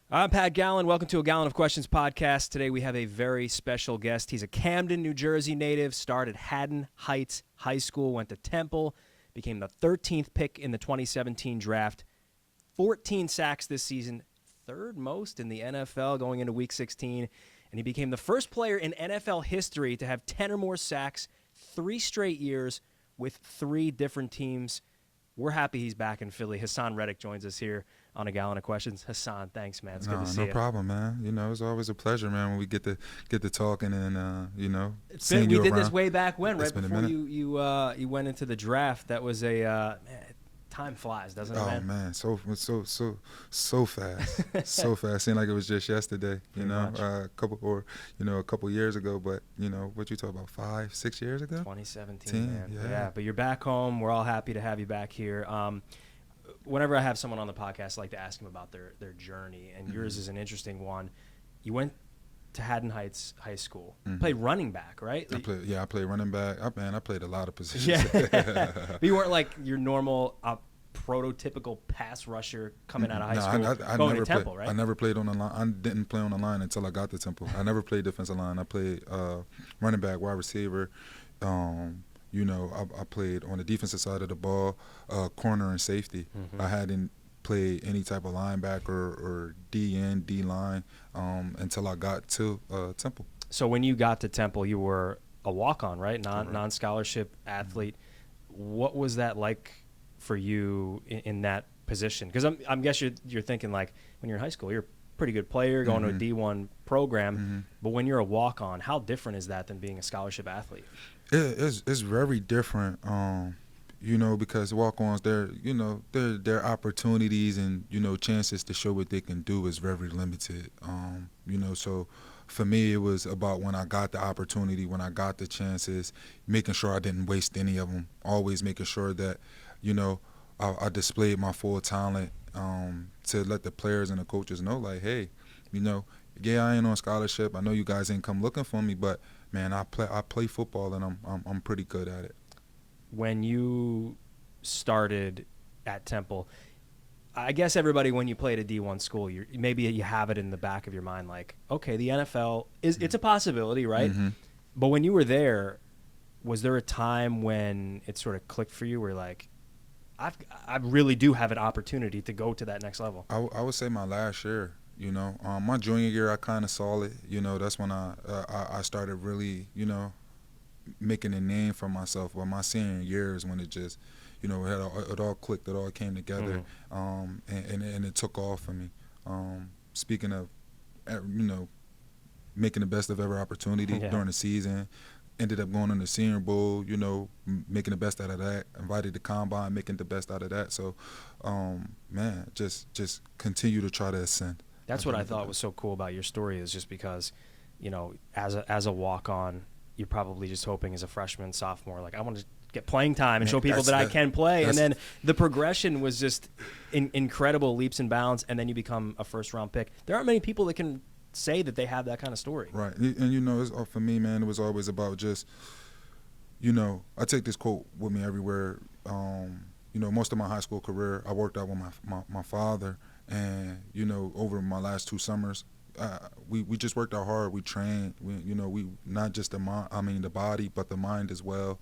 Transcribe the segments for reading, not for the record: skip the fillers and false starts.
I'm Pat Gallen. Welcome to a Gallen of Questions Podcast. Today we have a very special guest. He's a Camden, New Jersey native, started Haddon Heights High School, went to Temple, became the 13th pick in the 2017 draft, 14 sacks this season, third most in the NFL going into Week 16, and he became the first player in NFL history to have 10 or more sacks 3 straight years with 3 different teams. We're happy he's back in Philly. Haason Reddick joins us here on a Gallen of Questions. Haason, thanks, man. It's good to see you. No problem, man. You know, it's always a pleasure, man, when we get to talking and we did this way back when, right before you went into the draft. That was man, time flies, doesn't it, man? Oh man, so fast, so fast. Seemed like it was just yesterday. A couple years ago. But what you talk about, 5-6 years ago? 2017, man. Yeah, but you're back home. We're all happy to have you back here. Whenever I have someone on the podcast, I like to ask them about their journey, and yours is an interesting one. You went to Haddon Heights High School. Played running back, right? I played running back. I played a lot of positions. Yeah. But you weren't like your normal prototypical pass rusher coming out of high school going to Temple, right? I never played on the line. I didn't play on the line until I got to Temple. I never played defensive line. I played running back, wide receiver. I played on the defensive side of the ball, corner and safety. I hadn't played any type of linebacker or D-line until I got to Temple. So when you got to Temple, you were a walk-on, right? Non-scholarship athlete. What was that like for you in that position? Because I'm guessing you're thinking, like, when you're in high school, you're a pretty good player going to a D1 program. But when you're a walk-on, how different is that than being a scholarship athlete? It's very different, because walk-ons, their opportunities and chances to show what they can do is very limited. So for me, it was about when I got the opportunity, when I got the chances, making sure I didn't waste any of them. Always making sure that I displayed my full talent to let the players and the coaches know, like, hey, I ain't on scholarship. I know you guys ain't come looking for me, but man, I play football and I'm pretty good at it. When you started at Temple, I guess everybody, when you played at D1 school, maybe you have it in the back of your mind, like, okay, the NFL it's a possibility, right? But when you were there, was there a time when it sort of clicked for you, where you're like, I really do have an opportunity to go to that next level? I would say my last year. My junior year, I kind of saw it. That's when I started really, making a name for myself. Well, my senior year is when it just, it all clicked, it all came together, and it took off for me. Speaking of, making the best of every opportunity during the season, ended up going on the Senior Bowl, making the best out of that, invited to Combine, making the best out of that. So, man, just continue to try to ascend. That's what I thought was so cool about your story, is just because, as a walk-on, you're probably just hoping as a freshman, sophomore, like, I want to get playing time and show people that I can play. And then the progression was just incredible, leaps and bounds, and then you become a first-round pick. There aren't many people that can say that they have that kind of story. Right. And, for me, man, it was always about just, I take this quote with me everywhere. Most of my high school career, I worked out with my father. And, over my last 2 summers, we just worked out hard. We trained. We not just the body, but the mind as well.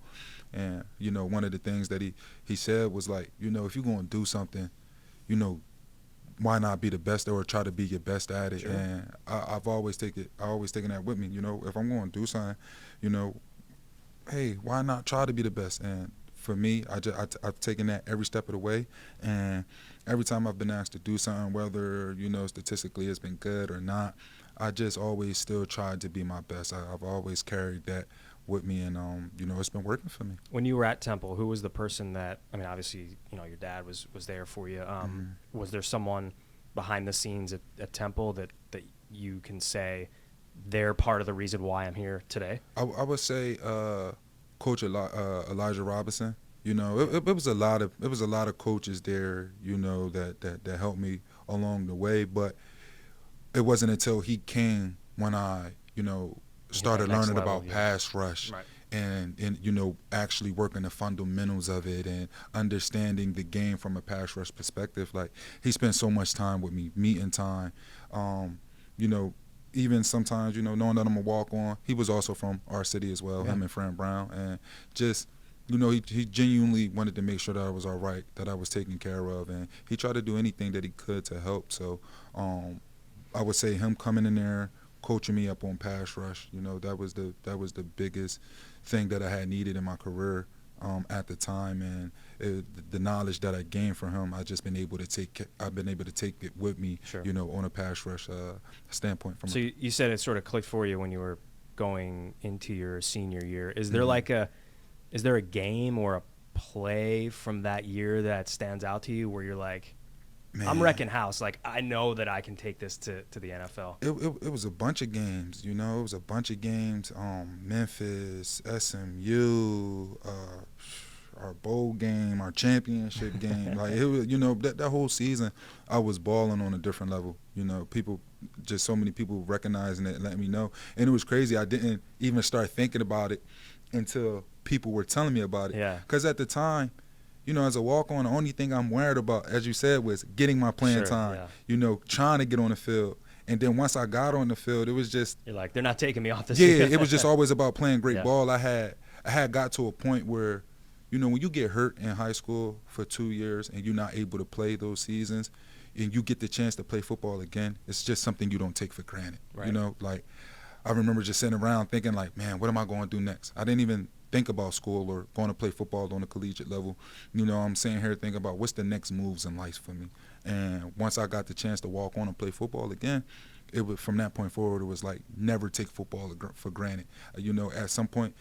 And, one of the things that he said was like, if you're going to do something, why not be the best or try to be your best at it? Sure. And I've always taken that with me. If I'm going to do something, hey, why not try to be the best? And for me, I've taken that every step of the way. And every time I've been asked to do something, whether, statistically it's been good or not, I just always still tried to be my best. I've always carried that with me, and, it's been working for me. When you were at Temple, who was the person that, obviously, your dad was there for you. Was there someone behind the scenes at Temple that you can say they're part of the reason why I'm here today? I would say Coach Elijah Robinson. It was a lot of coaches there, that helped me along the way. But it wasn't until he came when I, started learning about pass rush, right, and you know, actually working the fundamentals of it and understanding the game from a pass rush perspective. Like, he spent so much time with me, meeting time, you know, even sometimes, you know, knowing that I'm a walk-on. He was also from our city as well, him and Fran Brown, and just, you know, he genuinely wanted to make sure that I was all right, that I was taken care of, and he tried to do anything that he could to help. So I would say him coming in there, coaching me up on pass rush, you know, that was the biggest thing that I had needed in my career at the time, and the knowledge that I gained from him, I've been able to take it with me, you know, on a pass rush standpoint. So you said it sort of clicked for you when you were going into your senior year. Is there is there a game or a play from that year that stands out to you where you're like, man, I'm wrecking house, like I know that I can take this to the NFL? It was a bunch of games, you know. It was a bunch of games. Memphis, SMU, our bowl game, our championship game. Like, it was, you know, that whole season, I was balling on a different level. You know, so many people recognizing it and letting me know. And it was crazy. I didn't even start thinking about it until people were telling me about it. Yeah. Because at the time, you know, as a walk-on, the only thing I'm worried about, as you said, was getting my playing time. Yeah. You know, trying to get on the field. And then once I got on the field, it was just, you're like, they're not taking me off the field. field. Yeah, it was just always about playing great ball. I had got to a point where, you know, when you get hurt in high school for 2 years and you're not able to play those seasons, and you get the chance to play football again, it's just something you don't take for granted. Right. You know, like, I remember just sitting around thinking, like, man, what am I going to do next? I didn't even think about school or going to play football on a collegiate level. You know, I'm sitting here thinking about what's the next moves in life for me. And once I got the chance to walk on and play football again, it was, from that point forward, it was like, never take football for granted. You know, at some point,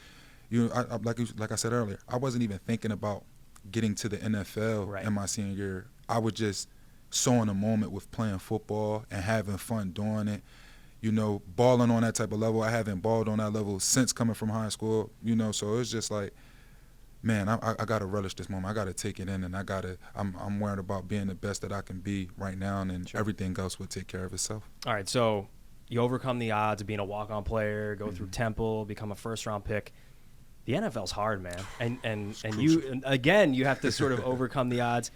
you know, like I said earlier, I wasn't even thinking about getting to the NFL in my senior year. I was just so in the moment with playing football and having fun doing it. You know, balling on that type of level. I haven't balled on that level since coming from high school, you know, so it's just like, man, I got to relish this moment. I got to take it in, and I'm worried about being the best that I can be right now, and everything else will take care of itself. All right, so you overcome the odds of being a walk-on player, go through Temple, become a first-round pick. The NFL's hard, man, and you, again, you have to sort of overcome the odds.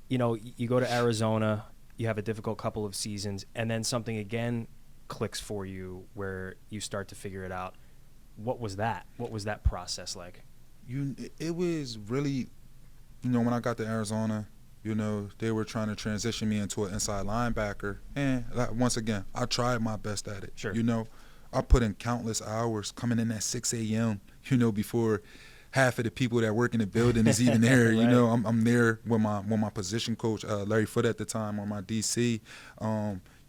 You know, you go to Arizona, you have a difficult couple of seasons, and then something again clicks for you where you start to figure it out. What was that? What was that process like? It was really, you know, when I got to Arizona, you know, they were trying to transition me into an inside linebacker, and once again, I tried my best at it. Sure. You know, I put in countless hours coming in at 6 a.m., you know, before half of the people that work in the building is even there. Right. You know, I'm there with my position coach, Larry Foote at the time, or my DC.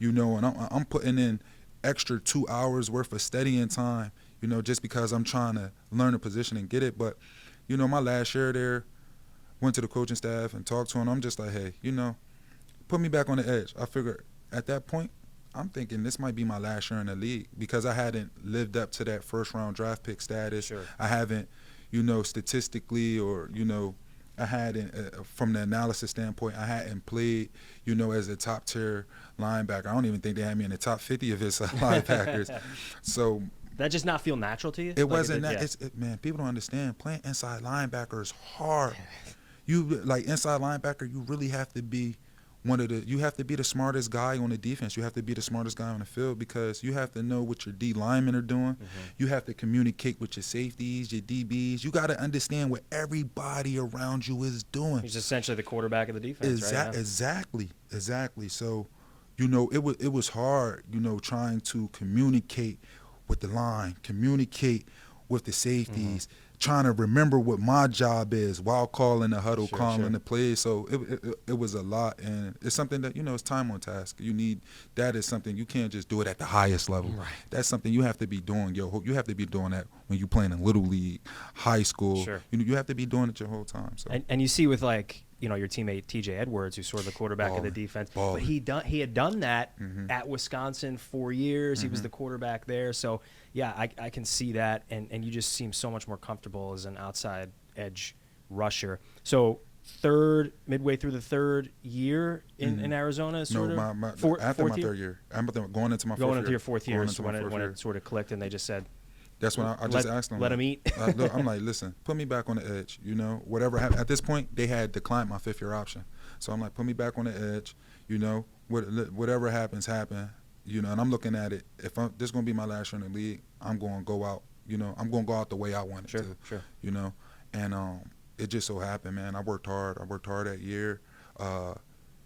You know, and I'm putting in extra 2 hours worth of studying time, you know, just because I'm trying to learn a position and get it. But, you know, my last year there, went to the coaching staff and talked to him. I'm just like, hey, you know, put me back on the edge. I figured at that point, I'm thinking this might be my last year in the league because I hadn't lived up to that first-round draft pick status. Sure. I haven't, you know, statistically or, you know, I hadn't, from the analysis standpoint, I hadn't played, you know, as a top-tier linebacker. I don't even think they had me in the top 50 of his linebackers. So that just not feel natural to you? It wasn't that. Man, people don't understand. Playing inside linebacker is hard. You, like, inside linebacker, you really have to be you have to be the smartest guy on the defense. You have to be the smartest guy on the field because you have to know what your D linemen are doing. Mm-hmm. You have to communicate with your safeties, your DBs. You got to understand what everybody around you is doing. He's essentially the quarterback of the defense, right? Exactly. So, you know, it was hard, you know, trying to communicate with the line, communicate with the safeties, trying to remember what my job is while calling the huddle, calling the plays. So it was a lot, and it's something that, you know, it's time on task. That is something you can't just do it at the highest level. Right. That's something you have to be doing. You have to be doing that when you're playing in little league, high school. Sure. You have to be doing it your whole time. So. And you see with, like, you know, your teammate T.J. Edwards, who's sort of the quarterback of the defense, but he had done that at Wisconsin 4 years. He was the quarterback there. So, yeah, I can see that, and you just seem so much more comfortable as an outside edge rusher. So, midway through the third year in Arizona, sort of? After my third year. I'm going into my fourth year. Going into your fourth year is when it sort of clicked, and they just said, That's when I just asked them. Let them eat. Look, I'm like, listen, put me back on the edge. You know, whatever happened. At this point, they had declined my 5th-year option. So I'm like, put me back on the edge. You know, whatever happens, happen. You know, and I'm looking at it. If this is going to be my last year in the league, I'm going to go out. You know, I'm going to go out the way I wanted to. Sure. You know, and it just so happened, man. I worked hard that year.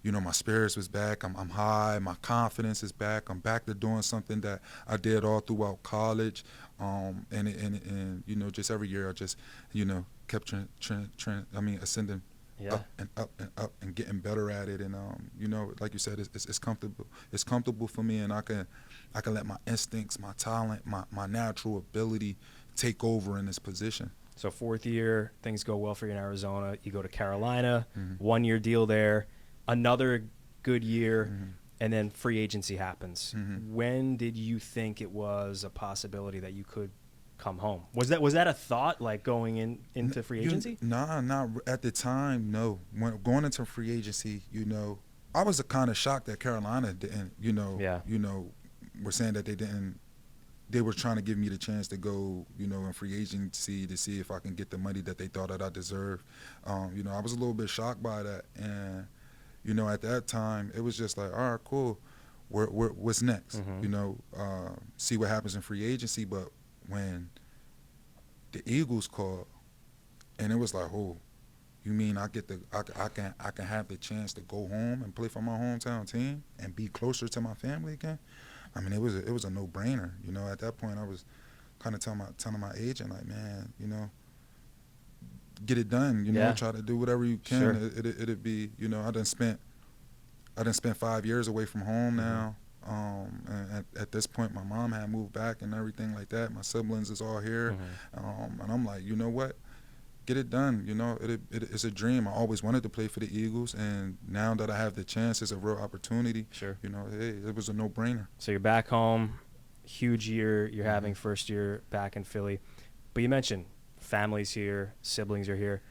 You know, my spirits was back. I'm high. My confidence is back. I'm back to doing something that I did all throughout college. And you know, just every year I just, you know, kept ascending up and up and up and getting better at it. And you know, like you said, it's comfortable. It's comfortable for me, and I can let my instincts, my talent, my natural ability take over in this position. So 4th year, things go well for you in Arizona. You go to Carolina, 1-year deal there, another good year, and then free agency happens. When did you think it was a possibility that you could come home? Was that a thought, like going into free agency? Nah, not at the time. No, when going into free agency, you know, I was kind of shocked that Carolina didn't. You know, were saying that they didn't. They were trying to give me the chance to go, you know, in free agency to see if I can get the money that they thought that I deserved. You know, I was a little bit shocked by that, and you know, at that time, it was just like, all right, cool. What's next? You know, see what happens in free agency. But when the Eagles called, and it was like, oh, you mean I can have the chance to go home and play for my hometown team and be closer to my family again? I mean, it was a no-brainer. You know, at that point, I was kind of telling my agent, like, man, you know, get it done. You know, try to do whatever you can. Sure. It'd be, you know, I done spent 5 years away from home now. And at this point, my mom had moved back and everything like that. My siblings is all here, and I'm like, you know what? Get it done. You know, it's a dream. I always wanted to play for the Eagles, and now that I have the chance, it's a real opportunity. Sure. You know, hey, it was a no-brainer. So you're back home, huge year you're having, first year back in Philly. But you mentioned families here, siblings are here.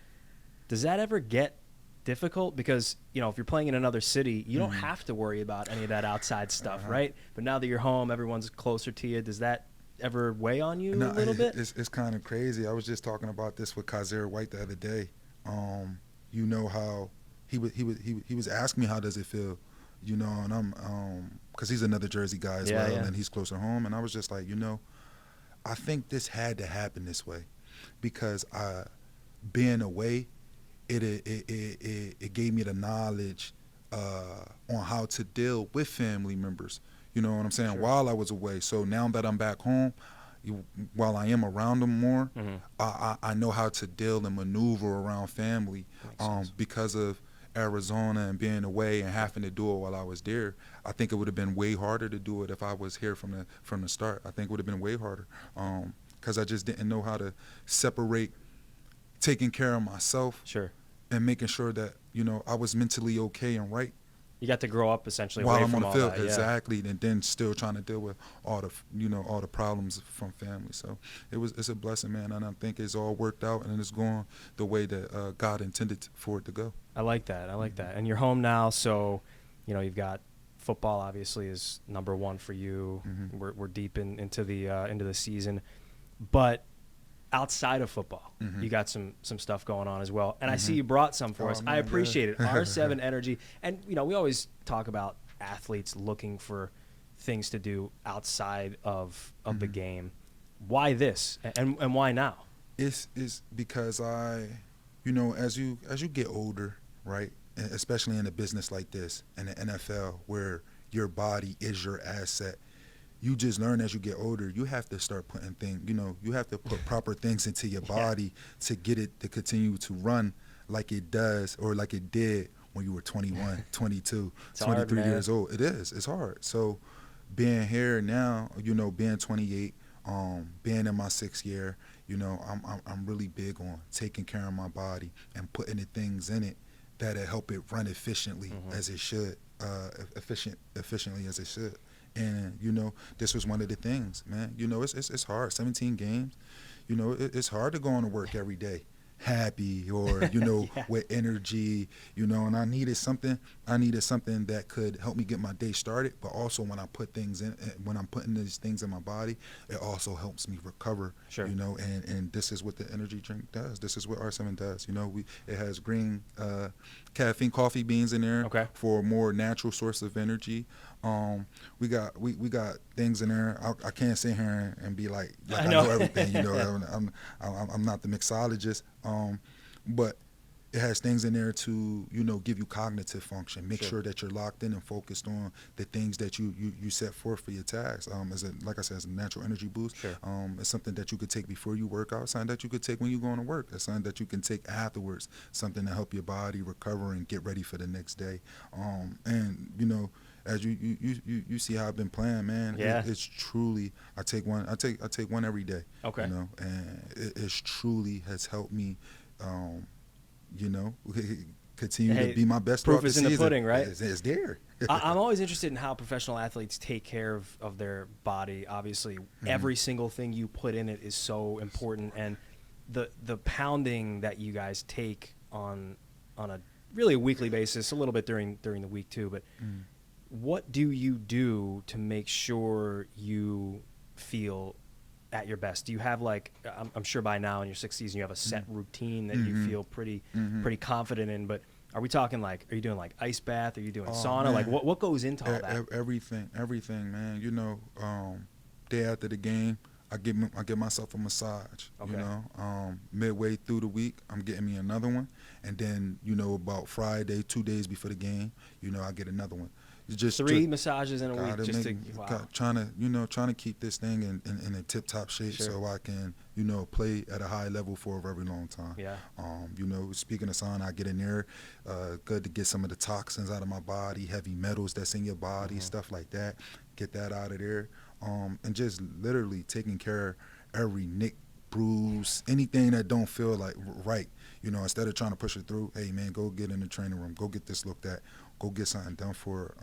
Does that ever get difficult? Because, you know, if you're playing in another city, you don't have to worry about any of that outside stuff, right? But now that you're home, everyone's closer to you. Does that ever weigh on you a little bit? It's kind of crazy. I was just talking about this with Kaiser White the other day. You know how he was asking me how does it feel, you know, and I'm because he's another Jersey guy as well, and he's closer home, and I was just like, you know, I think this had to happen this way, because being away, it gave me the knowledge on how to deal with family members. You know what I'm saying? Sure. While I was away. So now that I'm back home, while I am around them more, I know how to deal and maneuver around family because of Arizona and being away and having to do it while I was there. I think it would have been way harder to do it if I was here from the start. I think it would have been way harder because I just didn't know how to separate taking care of myself and making sure that, you know, I was mentally okay and right. You got to grow up essentially while away I'm from on the all field, that, exactly, and then still trying to deal with all the problems from family. So it's a blessing, man, and I think it's all worked out and it's going the way that God intended for it to go. I like that. And you're home now, so you know you've got football. Obviously, is number one for you. We're deep into the season, but outside of football, you got some stuff going on as well. And I see you brought some for us. Man, I appreciate it. R7 Energy. And, you know, we always talk about athletes looking for things to do outside of the game. Why this? And why now? It's because you know, as you get older, right, and especially in a business like this, in the NFL, where your body is your asset, you just learn as you get older, you have to start putting things, you know, you have to put proper things into your body to get it to continue to run like it does or like it did when you were 21, 22, 23 years old. It is. It's hard. So being here now, you know, being 28, being in my 6th year, you know, I'm really big on taking care of my body and putting the things in it that'll help it run efficiently as it should, efficiently as it should. And, you know, this was one of the things, man. You know, it's hard. 17 games. You know, it's hard to go on to work every day happy or Yeah. with energy, and I needed something that could help me get my day started, but also when I'm putting these things in my body, it also helps me recover. Sure. And this is what the energy drink does. This is what R7 does. It has green caffeine coffee beans in there. Okay. For a more natural source of energy. We got things in there. I can't sit here and be like I know everything. I'm not the mixologist. But it has things in there to give you cognitive function. Make sure that you're locked in and focused on the things that you set forth for your tasks. Like I said, as a natural energy boost. Sure. It's something that you could take before you work out. Something that you could take when you're going to work. It's something that you can take afterwards. Something to help your body recover and get ready for the next day. And as you see how I've been playing, man. Yeah. It's truly, I take one every day. Okay. And it's truly has helped me, continue to be my best. Proof is in the pudding, right? It's there. I'm always interested in how professional athletes take care of their body. Obviously, every single thing you put in it is so important, and the pounding that you guys take on a really weekly basis, a little bit during the week too, but. What do you do to make sure you feel at your best? Do you have I'm sure by now in your sixth season you have a set routine that you feel pretty confident in, but are we talking are you doing ice bath? Are you doing sauna? Man. What goes into all that? Everything, man. Day after the game, I get myself a massage. Okay. Midway through the week, I'm getting me another one, and then about Friday, 2 days before the game, I get another one. Just 3 massages in a week, just trying to keep this thing in a tip-top shape. Sure. So I can play at a high level for a very long time. Yeah. Speaking of sauna, I get in there, good to get some of the toxins out of my body, heavy metals that's in your body, stuff like that. Get that out of there, and just literally taking care of every nick, bruise, anything that don't feel right. Instead of trying to push it through, hey man, go get in the training room, go get this looked at, go get something done for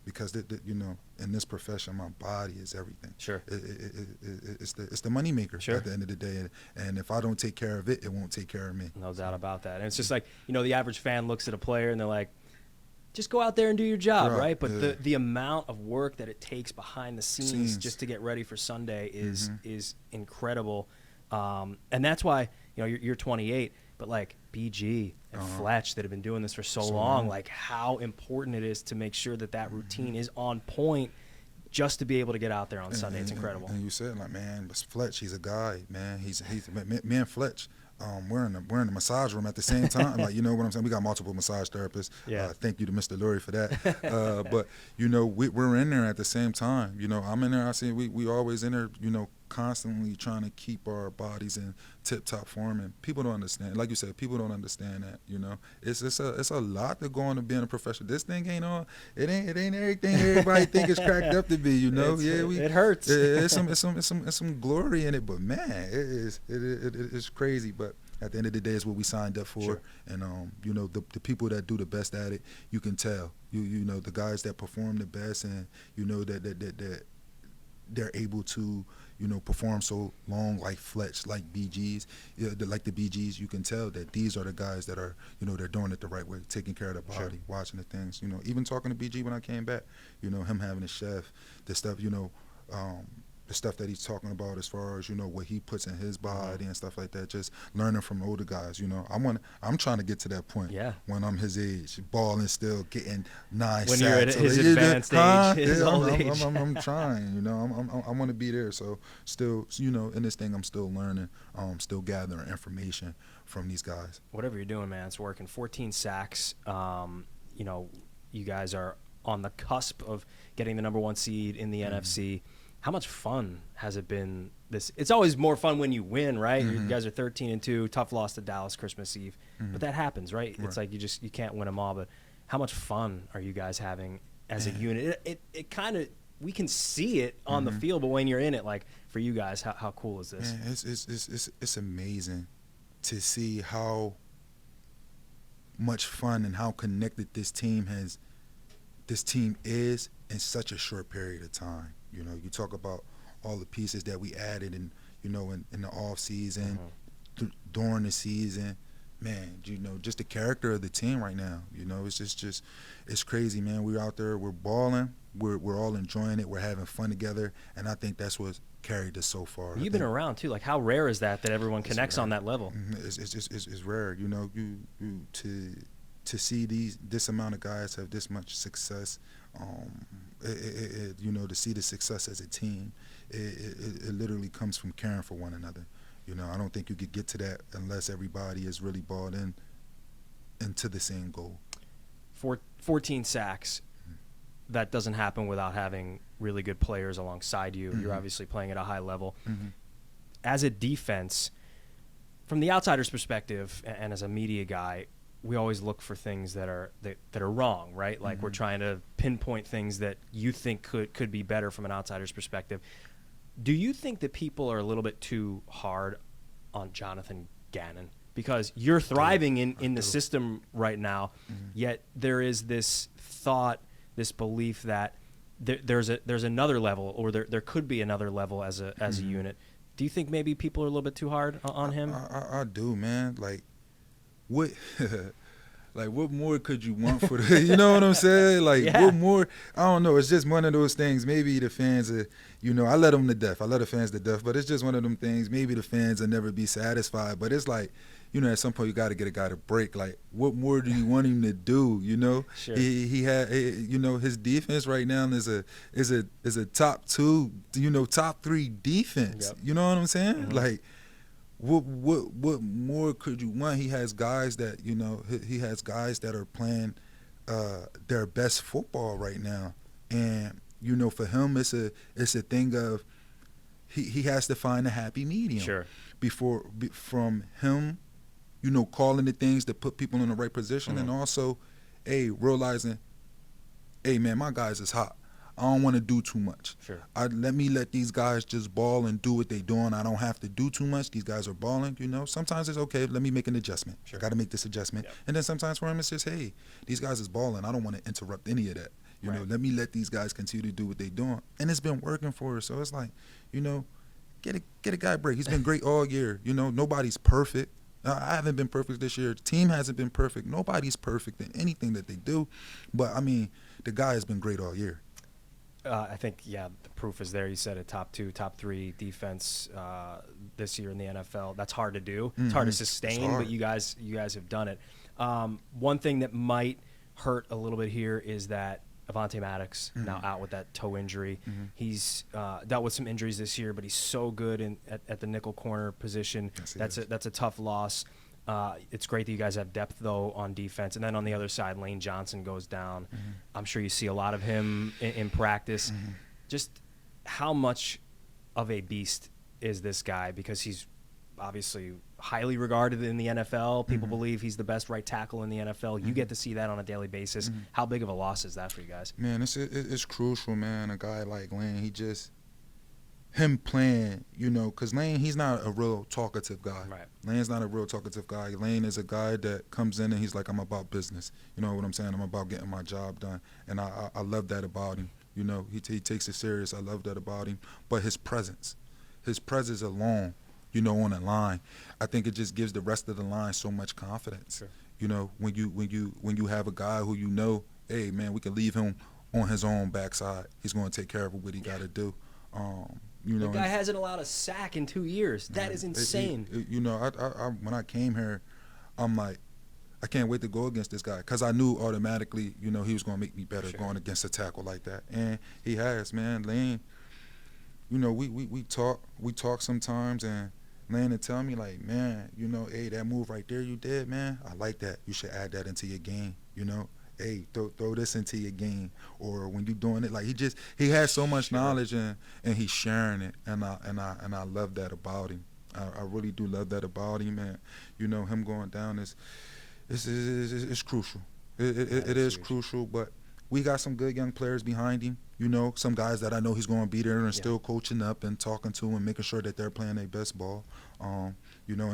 because in this profession, my body is everything. Sure. It's the money maker at the end of the day, and if I don't take care of it, it won't take care of me. No doubt about that. And it's just the average fan looks at a player and they're like, just go out there and do your job, right? But the amount of work that it takes behind the scenes just to get ready for Sunday is incredible. And that's why you're 28, but BG and Fletch that have been doing this for so long, how important it is to make sure that routine is on point just to be able to get out there on Sunday. It's incredible. And you said man, but Fletch, he's a guy, man. He's me and Fletch. We're in the massage room at the same time. You know what I'm saying? We got multiple massage therapists. Yeah. Thank you to Mr. Lurie for that. But we're in there at the same time. I'm in there. I see we always in there. Constantly trying to keep our bodies in tip-top form, and people don't understand. Like you said, people don't understand that. It's a lot to go into being a professional. This thing ain't all. It ain't everything everybody think it's cracked up to be. It hurts. It's some glory in it, but man, it's crazy. But at the end of the day, it's what we signed up for. Sure. And the people that do the best at it, you can tell. The guys that perform the best, and that they're able to perform so long, like Fletch, like BGs, like the BGs. You can tell that these are the guys that are they're doing it the right way, taking care of the body, watching the things. Even talking to BG when I came back, him having a chef, the stuff, the stuff that he's talking about as far as what he puts in his body and stuff like that. Just learning from older guys. I'm trying to get to that point. Yeah. When I'm his age, balling still, getting 9 when sacks. You're at his advanced age, his old age. I'm trying. I want to be there. So still, in this thing, I'm still learning. Still gathering information from these guys. Whatever you're doing, man, it's working. 14 sacks. You guys are on the cusp of getting the number 1 seed in the NFC. How much fun has it been? It's always more fun when you win, right? You guys are 13-2, tough loss to Dallas Christmas Eve, but that happens, right? It's you can't win them all. But how much fun are you guys having as a unit? It kind of, we can see it on the field, but when you're in it, for you guys, how cool is this? Man, it's amazing to see how much fun and how connected this team is in such a short period of time. You talk about all the pieces that we added in the off season, during the season. Man, just the character of the team right now. It's just it's crazy, man. We're out there, we're balling, we're all enjoying it, we're having fun together, and I think that's what's carried us so far. You've been around too. Like, how rare is that everyone connects on that level? It's rare. You to see this amount of guys have this much success. To see the success as a team, it literally comes from caring for one another. I don't think you could get to that unless everybody is really bought into the same goal. 14 sacks. That doesn't happen without having really good players alongside you. You're obviously playing at a high level. As a defense, from the outsider's perspective, and as a media guy, we always look for things that are wrong, right? Like we're trying to pinpoint things that you think could be better from an outsider's perspective. Do you think that people are a little bit too hard on Jonathan Gannon? Because you're thriving in the system right now, yet there is this thought, this belief that there's another level, or there could be another level as a unit. Do you think maybe people are a little bit too hard on him? I do, man. Like, what like what more could you want for the you know what I'm saying? Like, what more? I don't know. It's just one of those things. Maybe the fans are, I let them to death. I let the fans to death, but it's just one of them things. Maybe the fans will never be satisfied, but it's like, at some point you got to get a guy to break. Like, what more do you want him to do? Sure. He had, his defense right now is a top 2, top 3 defense. Yep. You know what I'm saying? Like, what more could you want? He has guys that he has guys that are playing their best football right now, and for him it's a thing of he has to find a happy medium. Sure. From him, calling the things that put people in the right position, and also, realizing, man, my guys is hot. I don't want to do too much. Sure. Let these guys just ball and do what they doing. I don't have to do too much. These guys are balling, Sometimes it's okay. Let me make an adjustment. Sure. I got to make this adjustment. Yep. And then sometimes for him, it's just, hey, these guys is balling. I don't want to interrupt any of that. Right. Let these guys continue to do what they doing. And it's been working for us. So it's like, get a guy a break. He's been great all year. Nobody's perfect. I haven't been perfect this year. The team hasn't been perfect. Nobody's perfect in anything that they do. But, the guy has been great all year. I think, the proof is there. You said a top 2, top 3 defense this year in the NFL. That's hard to do. It's hard to sustain, but you guys have done it. One thing that might hurt a little bit here is that Avonte Maddox now out with that toe injury. He's dealt with some injuries this year, but he's so good at the nickel corner position. Yes, that's a tough loss. It's great that you guys have depth, though, on defense. And then on the other side, Lane Johnson goes down. I'm sure you see a lot of him in practice. Just how much of a beast is this guy? Because he's obviously highly regarded in the NFL. People believe he's the best right tackle in the NFL. You get to see that on a daily basis. How big of a loss is that for you guys? Man, it's crucial, man. A guy like Lane, him playing, because Lane, he's not a real talkative guy. Right. Lane's not a real talkative guy. Lane is a guy that comes in and he's like, I'm about business. You know what I'm saying? I'm about getting my job done. And I love that about him. He takes it serious. I love that about him. But his presence alone, on the line, I think it just gives the rest of the line so much confidence. Sure. When you have a guy who hey, man, we can leave him on his own backside. He's going to take care of what he got to do. The guy hasn't allowed a sack in 2 years. That is insane. I when I came here, I'm like, I can't wait to go against this guy, because I knew automatically, he was going to make me better going against a tackle like that. And he has, man. Lane, we talk sometimes, and Lane would tell me, like, man, hey, that move right there you did, man, I like that. You should add that into your game, Hey, throw this into your game. Or when you're doing it, like, he has so much knowledge, and he's sharing it, and I love that about him. I really do love that about him, and him going down is crucial. It is crucial, but we got some good young players behind him. Some guys that I know he's going to be there and still coaching up and talking to and making sure that they're playing their best ball. And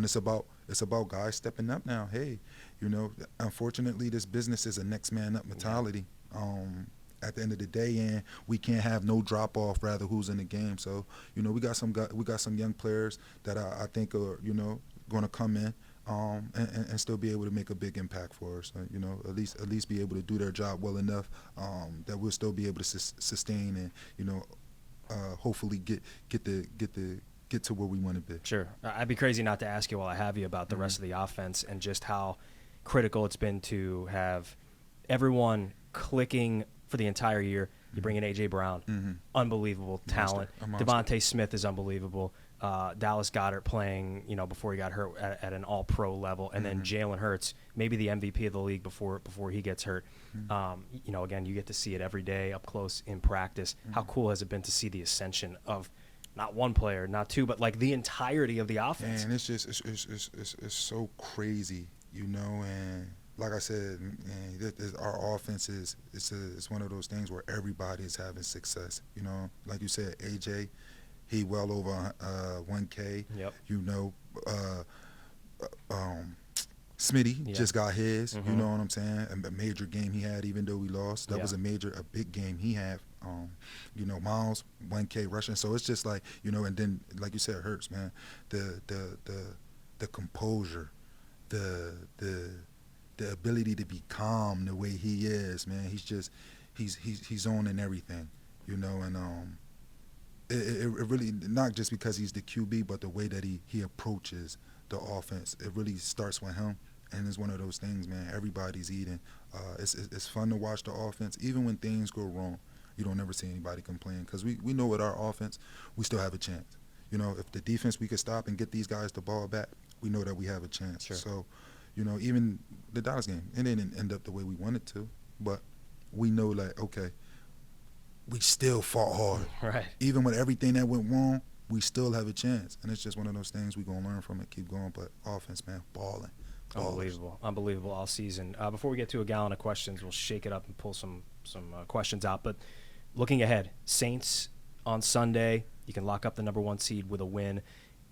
it's about guys stepping up now. Hey, unfortunately, this business is a next man up mentality. At the end of the day, and we can't have no drop off. Rather, who's in the game? So we got some young players that I think are going to come in and still be able to make a big impact for us. You know, at least be able to do their job well enough that we'll still be able to sustain and, you know, hopefully get to where we want to be. Sure. I'd be crazy not to ask you while I have you about the rest of the offense and just how critical it's been to have everyone clicking for the entire year. You bring in A.J. Brown, unbelievable talent. Devontae Smith is unbelievable. Dallas Goedert playing, you know, before he got hurt at an all-pro level. And then Jalen Hurts, maybe the MVP of the league before he gets hurt. You know, again, you get to see it every day up close in practice. How cool has it been to see the ascension of not one player, not two, but like the entirety of the offense? And it's just it's so crazy, you know. And like I said, our offense it's one of those things where everybody is having success. You know, like you said, AJ, he well over 1K. Yep. You know, Smitty just got his. You know what I'm saying? A major game he had, even though we lost. That was a big game he had. You know, Miles 1K rushing. So it's just like, you know, and then like you said, Hurts, man, the composure, the ability to be calm the way he is, man. He's owning everything, you know, and it really, not just because he's the QB, but the way that he approaches the offense. It really starts with him, and it's one of those things, man. Everybody's eating. It's fun to watch the offense, even when things go wrong. You don't never see anybody complain because we know with our offense, we still have a chance. You know, if the defense, we could stop and get these guys the ball back, we know that we have a chance. Sure. So, you know, even the Dallas game, it didn't end up the way we wanted to, but we know, like, okay, we still fought hard. Right. Even with everything that went wrong, we still have a chance. And it's just one of those things we're going to learn from it, keep going. But offense, man, balling. Unbelievable all season. Before we get to a gallon of questions, we'll shake it up and pull some questions out. But looking ahead, Saints on Sunday, you can lock up the number 1 seed with a win.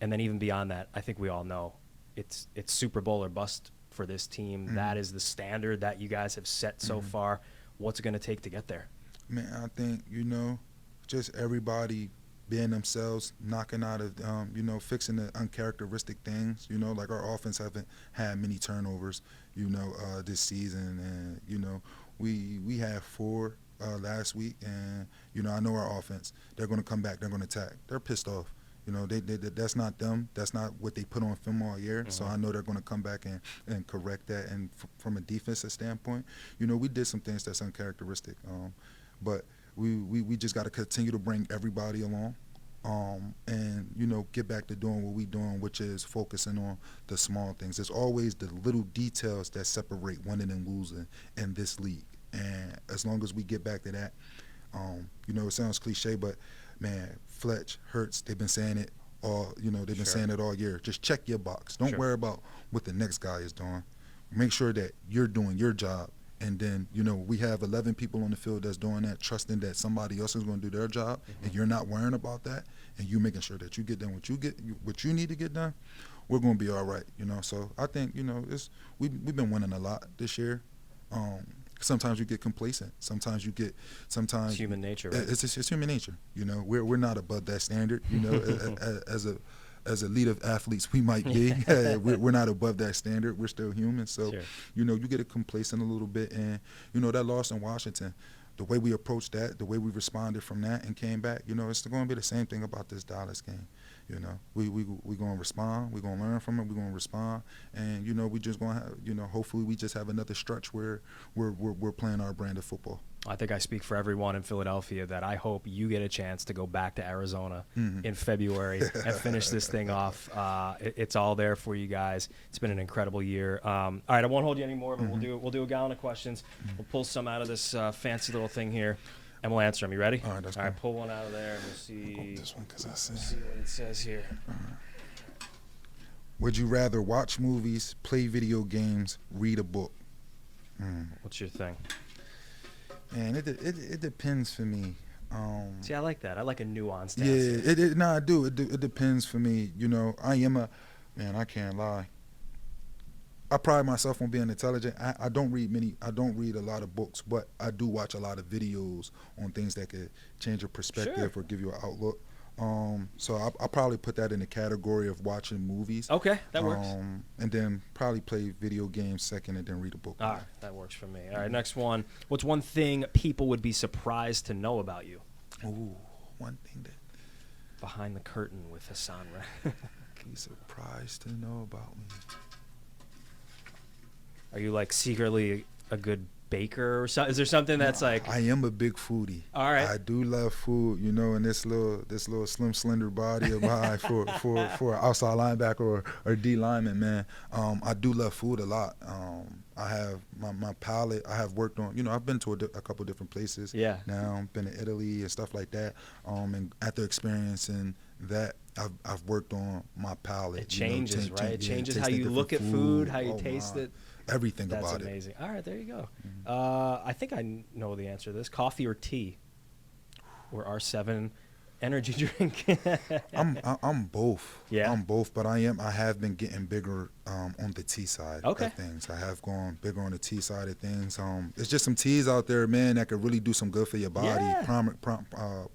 And then even beyond that, I think we all know it's Super Bowl or bust for this team. That is the standard that you guys have set so far. What's it going to take to get there? Man, I think, you know, just everybody being themselves, knocking out of, you know, fixing the uncharacteristic things. You know, like our offense haven't had many turnovers, you know, this season. And, you know, we had 4 last week. And, you know, I know our offense. They're going to come back. They're going to attack. They're pissed off. You know, that's not them. That's not what they put on film all year. So I know they're going to come back and correct that. And from a defensive standpoint, you know, we did some things that's uncharacteristic. But we just got to continue to bring everybody along and, you know, get back to doing what we're doing, which is focusing on the small things. There's always the little details that separate winning and losing in this league. And as long as we get back to that, you know, it sounds cliche, but, man, Fletch, Hurts, they've been saying it all, you know, they've been saying it all year. Just check your box. Don't worry about what the next guy is doing. Make sure that you're doing your job. And then, you know, we have 11 people on the field that's doing that, trusting that somebody else is going to do their job, and you're not worrying about that, and you making sure that you get done what you need to get done. We're going to be all right, you know. So I think, you know, we've been winning a lot this year. Sometimes you get complacent. Sometimes It's human nature, right? It's human nature. You know, we're not above that standard. You know, as elite of athletes we might be, we're not above that standard. We're still human. So, you know, you get complacent a little bit. And, you know, that loss in Washington, the way we approached that, the way we responded from that and came back, you know, it's going to be the same thing about this Dallas game. You know, we're going to respond. We're going to learn from it. We're going to respond. And, you know, we just going to have, you know, hopefully we just have another stretch where we're playing our brand of football. I think I speak for everyone in Philadelphia that I hope you get a chance to go back to Arizona in February and finish this thing off. It's all there for you guys. It's been an incredible year. All right, I won't hold you anymore, but we'll do a gallon of questions. We'll pull some out of this fancy little thing here, and we'll answer them. You ready? All right, that's all right. Pull one out of there, and we'll see. This one, because I see what it says here. Would you rather watch movies, play video games, read a book? What's your thing? And it depends for me. See, I like that. I like a nuanced answer. Yeah, I do. It depends for me. You know, I can't lie. I pride myself on being intelligent. I don't read a lot of books, but I do watch a lot of videos on things that could change your perspective or give you an outlook. So I'll probably put that in the category of watching movies. Okay, that works. And then probably play video games second, and then read a book. All right, that works for me. All right, next one. What's one thing people would be surprised to know about you? Ooh, one thing that Behind the curtain with Haason Reddick. be surprised to know about me. Are you like secretly a good baker or something? Is there something that's like? I am a big foodie. All right. I do love food, you know, and this little slim, slender body of mine for an outside linebacker or D lineman, man. I do love food a lot. I have my palate. I have worked on, you know, I've been to a couple different places. Yeah. Now, been to Italy and stuff like that. And after experiencing that, I've worked on my palate. It changes, right? It changes how tasting you look at different food, how you Oh, taste my. it. Everything That's about amazing. All right, there you go. Mm-hmm. I think I know the answer to this. Coffee or tea? Or R7 energy drink? I'm both. Yeah? I'm both, but I have been getting bigger on the tea side Okay. of things. I have gone bigger on the tea side of things. It's just some teas out there, man, that could really do some good for your body. Yeah.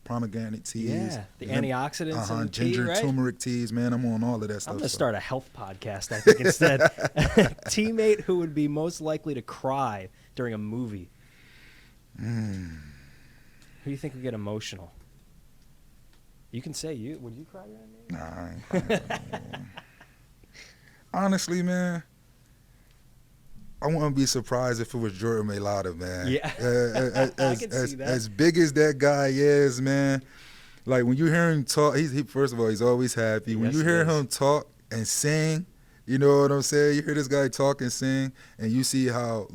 Pomegranate teas. Yeah, the antioxidants in tea, ginger, right? turmeric teas, man. I'm on all of that stuff. I'm going to start a health podcast, I think, instead. Teammate who would be most likely to cry during a movie? Who do you think would get emotional? You can say you. Would you cry during a movie? Nah, I ain't crying. Honestly, man, I wouldn't be surprised if it was Jordan Mailata, man. Yeah. I can see that. As big as that guy is, man, like when you hear him talk, he first of all, he's always happy. When Yes, you he hear is. him talk and sing, you know what I'm saying? You hear this guy talk and sing, and you see how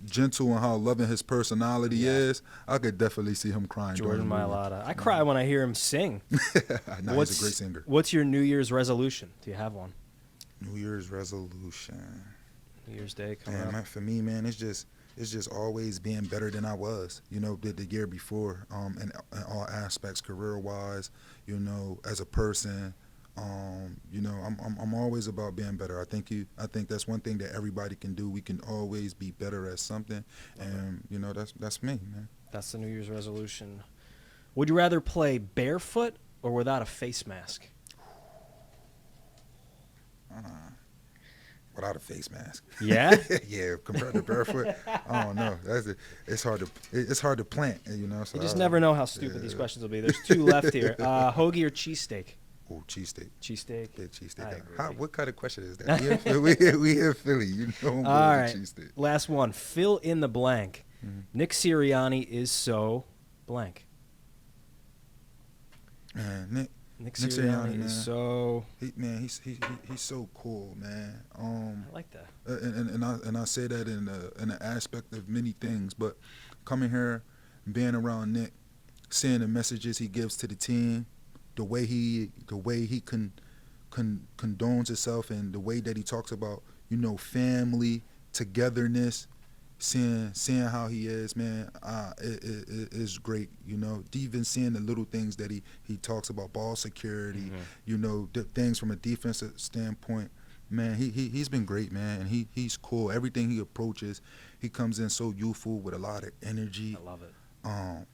gentle and how loving his personality Yeah. is. I could definitely see him crying. Jordan during the movie. Mailata. I cry when I hear him sing. Nah, he's a great singer. What's your New Year's resolution? Do you have one? New Year's resolution. New Year's Day coming up. Man, for me, man, it's just always being better than I was, you know, the year before, in all aspects, career-wise, you know, as a person, you know, I'm always about being better. I think that's one thing that everybody can do. We can always be better at something, and you know, that's me, man. That's the New Year's resolution. Would you rather play barefoot or without a face mask? Without a face mask. Yeah? Yeah, compared to barefoot, I don't know. It's hard to plant, you know. So You just never know how stupid these questions will be. There's two left here. Hoagie or cheesesteak? Oh, cheesesteak. Cheesesteak? Yeah, cheesesteak. I agree. What kind of question is that? We in Philly, you know. I'm All going right. to cheesesteak. Last one. Fill in the blank. Nick Sirianni is so blank. Man, Nick Sirianni, Sirianni man. is so... he's so cool, man. I like that. And I say that in an aspect of many things, but coming here, being around Nick, seeing the messages he gives to the team, the way he condones himself, and the way that he talks about, you know, family, togetherness, seeing how he is, man, it is great, you know. Even seeing the little things that he talks about, ball security, you know, things from a defensive standpoint, man, he's been great, man, and he's cool. Everything he approaches, he comes in so youthful with a lot of energy. I love it.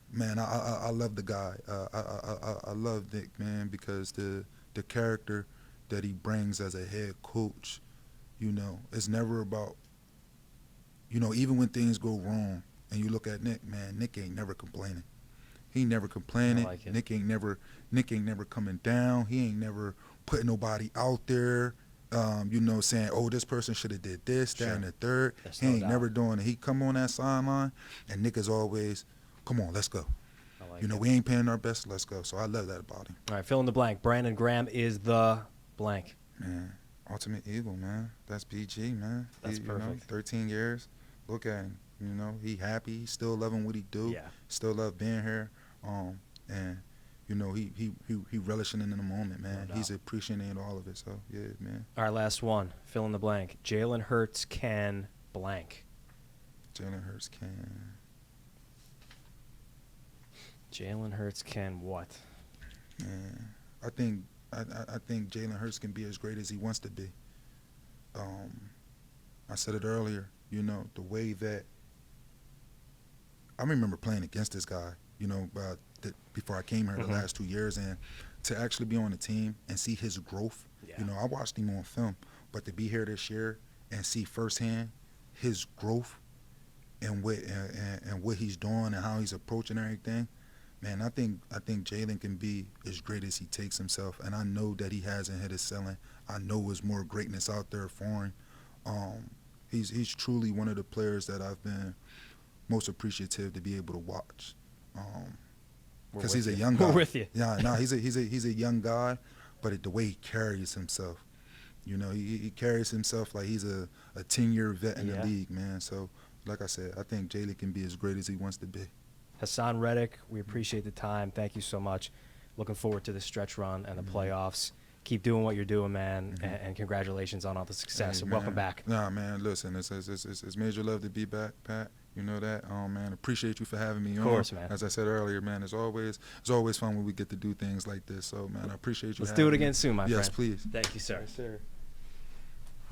Man, I love the guy. I love Nick, man, because the character that he brings as a head coach, you know, it's never about, you know, even when things go wrong and you look at Nick, man, Nick ain't never complaining. He never complaining. I like it. Nick ain't never coming down. He ain't never putting nobody out there, you know, saying, oh, this person should have did this, that, and the third. There's He no ain't doubt. never doing it. He come on that sideline, and Nick is always, come on, let's go. I like You know, it. we ain't paying our best, let's go. So I love that about him. All right, fill in the blank. Brandon Graham is the blank. Man, Ultimate Eagle, man. That's BG, man. That's You know, perfect. 13 years. Look at him. You know, he happy. He still loving what he do. Yeah. Still love being here. And you know, he relishing in the moment, man. No He's doubt. appreciating all of it. So yeah, man. All right, last one. Fill in the blank. Jalen Hurts can blank. Jalen Hurts can. Jalen Hurts can what? Man, I think Jalen Hurts can be as great as he wants to be. I said it earlier. You know, the way that I remember playing against this guy. before I came here the last 2 years, and to actually be on the team and see his growth. Yeah. I watched him on film, but to be here this year and see firsthand his growth and what he's doing and how he's approaching everything, man, I think Jalen can be as great as he takes himself, and I know that he hasn't hit his ceiling. I know there's more greatness out there for him. He's truly one of the players that I've been most appreciative to be able to watch. Because he's a young guy. We're with you. Yeah, no, he's a young guy, but the way he carries himself, he carries himself like he's a 10-year vet in the league, man. So, like I said, I think Jalen can be as great as he wants to be. Haason Reddick, we appreciate the time. Thank you so much. Looking forward to the stretch run and the playoffs. Keep doing what you're doing, man, and congratulations on all the success. Hey, and welcome back. Nah, man, listen, it's major love to be back, Pat. You know that, man. Appreciate you for having me on. Of course, man. As I said earlier, man, it's always fun when we get to do things like this. So, man, I appreciate you. Let's do it again me. soon, my friend. Yes, please. Thank you, sir. Yes, sir.